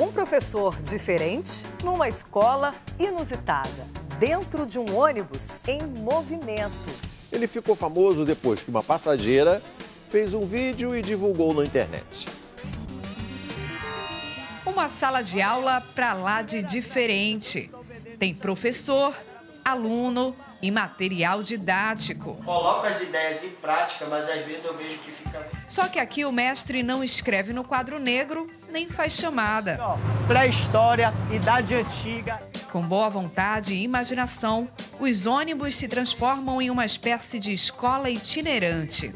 Um professor diferente numa escola inusitada, dentro de um ônibus em movimento. Ele ficou famoso depois que uma passageira fez um vídeo e divulgou na internet. Uma sala de aula pra lá de diferente. Tem professor, aluno e material didático. Coloco as ideias em prática, mas às vezes eu vejo que fica... Só que aqui o mestre não escreve no quadro negro, nem faz chamada. Pré-história, idade antiga. Com boa vontade e imaginação, os ônibus se transformam em uma espécie de escola itinerante.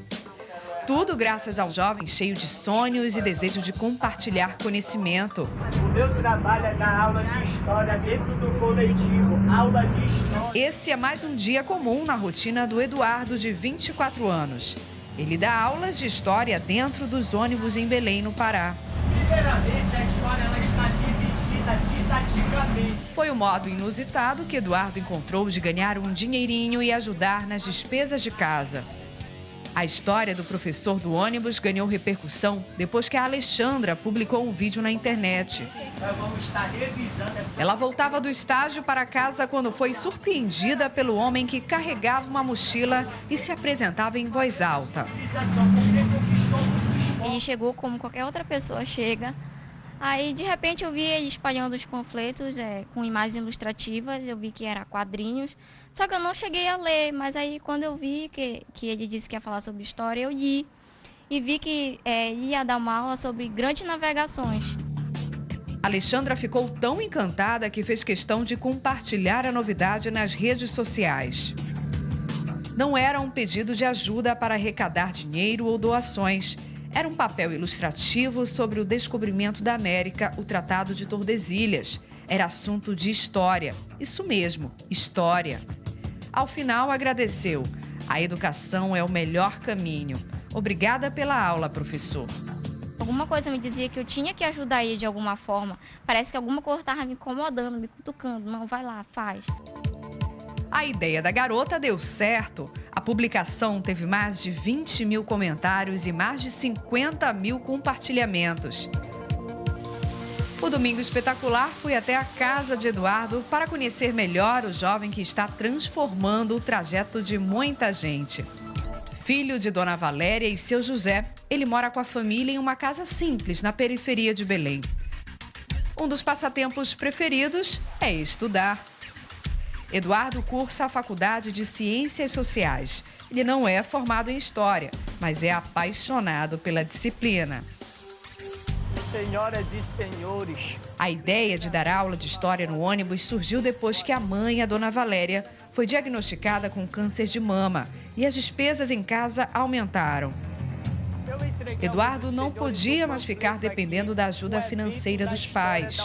Tudo graças ao jovem cheio de sonhos e desejo de compartilhar conhecimento. O meu trabalho é dar aula de história dentro do coletivo, aula de história. Esse é mais um dia comum na rotina do Eduardo, de 24 anos. Ele dá aulas de história dentro dos ônibus em Belém, no Pará. Primeiramente, a história ela está dividida didaticamente. Foi o modo inusitado que Eduardo encontrou de ganhar um dinheirinho e ajudar nas despesas de casa. A história do professor do ônibus ganhou repercussão depois que a Alexandra publicou um vídeo na internet. Nós vamos estar revisando essa... Ela voltava do estágio para casa quando foi surpreendida pelo homem que carregava uma mochila e se apresentava em voz alta. Ele chegou como qualquer outra pessoa chega. Aí, de repente, eu vi ele espalhando os panfletos com imagens ilustrativas, eu vi que era quadrinhos, só que eu não cheguei a ler, mas aí quando eu vi que ele disse que ia falar sobre história, eu li e vi que ele ia dar uma aula sobre grandes navegações. Alexandra ficou tão encantada que fez questão de compartilhar a novidade nas redes sociais. Não era um pedido de ajuda para arrecadar dinheiro ou doações. Era um papel ilustrativo sobre o descobrimento da América, o Tratado de Tordesilhas. Era assunto de história. Isso mesmo, história. Ao final, agradeceu. A educação é o melhor caminho. Obrigada pela aula, professor. Alguma coisa me dizia que eu tinha que ajudar ele de alguma forma. Parece que alguma coisa estava me incomodando, me cutucando. Não, vai lá, faz. A ideia da garota deu certo. A publicação teve mais de 20 mil comentários e mais de 50 mil compartilhamentos. O Domingo Espetacular foi até a casa de Eduardo para conhecer melhor o jovem que está transformando o trajeto de muita gente. Filho de Dona Valéria e seu José, ele mora com a família em uma casa simples na periferia de Belém. Um dos passatempos preferidos é estudar. Eduardo cursa a Faculdade de Ciências Sociais. Ele não é formado em História, mas é apaixonado pela disciplina. Senhoras e senhores, a ideia de dar aula de História no ônibus surgiu depois que a mãe, a Dona Valéria, foi diagnosticada com câncer de mama e as despesas em casa aumentaram. Eduardo não podia mais ficar dependendo da ajuda financeira dos pais.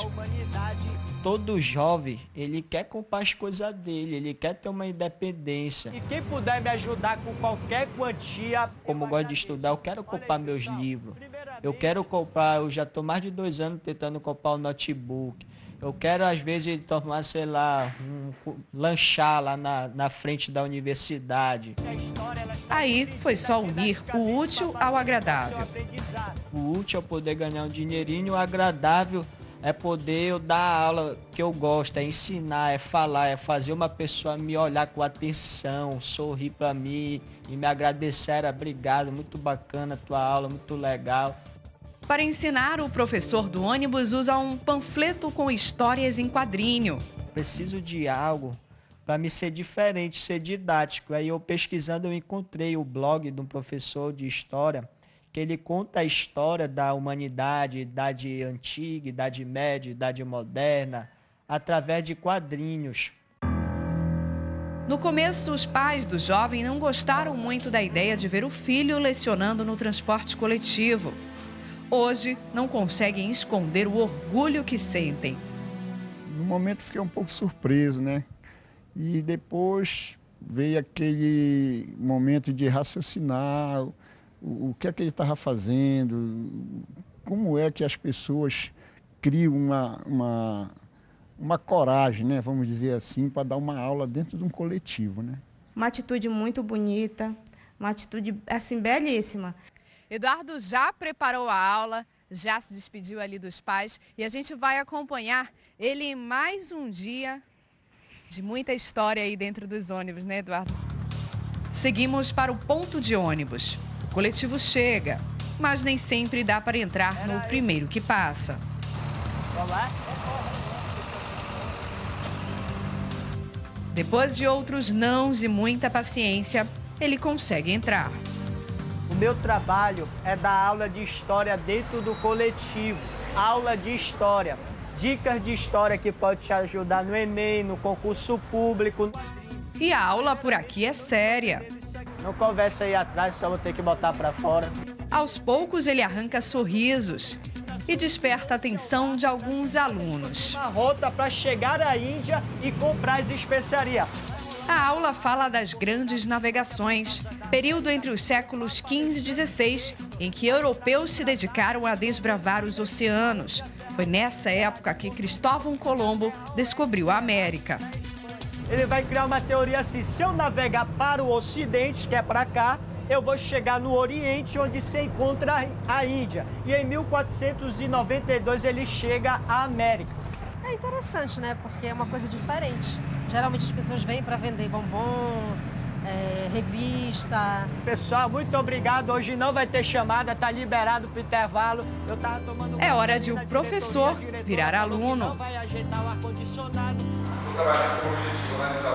Todo jovem, ele quer comprar as coisas dele, ele quer ter uma independência. E quem puder me ajudar com qualquer quantia... Como eu gosto de estudar, eu quero comprar meus livros. Eu quero comprar, eu já estou mais de 2 anos tentando comprar um notebook. Eu quero, às vezes, tomar, sei lá, lanchar lá na frente da universidade. Aí foi só unir o útil ao agradável. O útil é poder ganhar um dinheirinho, o agradável é poder eu dar a aula que eu gosto, é ensinar, é falar, é fazer uma pessoa me olhar com atenção, sorrir para mim e me agradecer. Obrigado, muito bacana a tua aula, muito legal. Para ensinar, o professor do ônibus usa um panfleto com histórias em quadrinho. Preciso de algo para me ser diferente, ser didático. Aí eu pesquisando, eu encontrei o blog de um professor de história, que ele conta a história da humanidade, idade antiga, idade média, idade moderna, através de quadrinhos. No começo, os pais do jovem não gostaram muito da ideia de ver o filho lecionando no transporte coletivo. Hoje, não conseguem esconder o orgulho que sentem. No momento, fiquei um pouco surpreso, né? E depois veio aquele momento de raciocinar o que é que ele estava fazendo, como é que as pessoas criam uma coragem, né, vamos dizer assim, para dar uma aula dentro de um coletivo, né? Uma atitude muito bonita, uma atitude assim belíssima. Eduardo já preparou a aula, já se despediu ali dos pais e a gente vai acompanhar ele em mais um dia de muita história aí dentro dos ônibus, né, Eduardo? Seguimos para o ponto de ônibus. O coletivo chega, mas nem sempre dá para entrar no primeiro que passa. Vamos lá? Depois de outros nãos e muita paciência, ele consegue entrar. O meu trabalho é dar aula de história dentro do coletivo. Aula de história. Dicas de história que pode te ajudar no Enem, no concurso público. E a aula por aqui é séria. Não conversa aí atrás, só vou ter que botar pra fora. Aos poucos ele arranca sorrisos e desperta a atenção de alguns alunos. Uma rota para chegar à Índia e comprar as especiarias. A aula fala das grandes navegações, período entre os séculos XV e XVI, em que europeus se dedicaram a desbravar os oceanos. Foi nessa época que Cristóvão Colombo descobriu a América. Ele vai criar uma teoria assim, se eu navegar para o Ocidente, que é para cá, eu vou chegar no Oriente, onde se encontra a Índia. E em 1492 ele chega à América. É interessante, né? Porque é uma coisa diferente. Geralmente as pessoas vêm para vender bombom, revista. Pessoal, muito obrigado. Hoje não vai ter chamada, tá liberado para o intervalo. Eu tava tomando É hora de o professor virar aluno. vai ajeitar o ar-condicionado.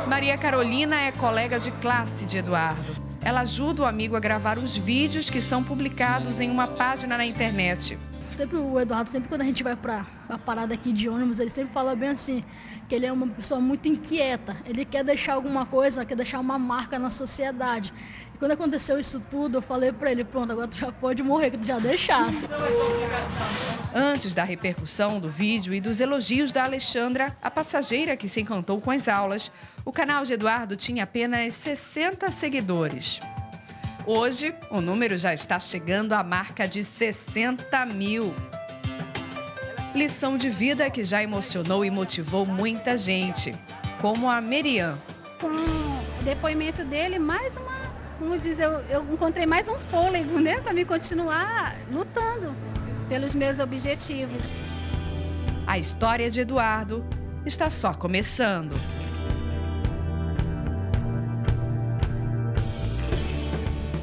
Maria Carolina é colega de classe de Eduardo. Ela ajuda o amigo a gravar os vídeos que são publicados em uma página na internet. Sempre o Eduardo, sempre quando a gente vai para a parada aqui de ônibus, ele sempre fala bem assim, que ele é uma pessoa muito inquieta. Ele quer deixar alguma coisa, quer deixar uma marca na sociedade. E quando aconteceu isso tudo, eu falei para ele, pronto, agora tu já pode morrer, que tu já deixasse. Antes da repercussão do vídeo e dos elogios da Alexandra, a passageira que se encantou com as aulas, o canal de Eduardo tinha apenas 60 seguidores. Hoje, o número já está chegando à marca de 60 mil. Lição de vida que já emocionou e motivou muita gente, como a Merian. Com o depoimento dele, vamos dizer, eu encontrei mais um fôlego, né, para me continuar lutando pelos meus objetivos. A história de Eduardo está só começando.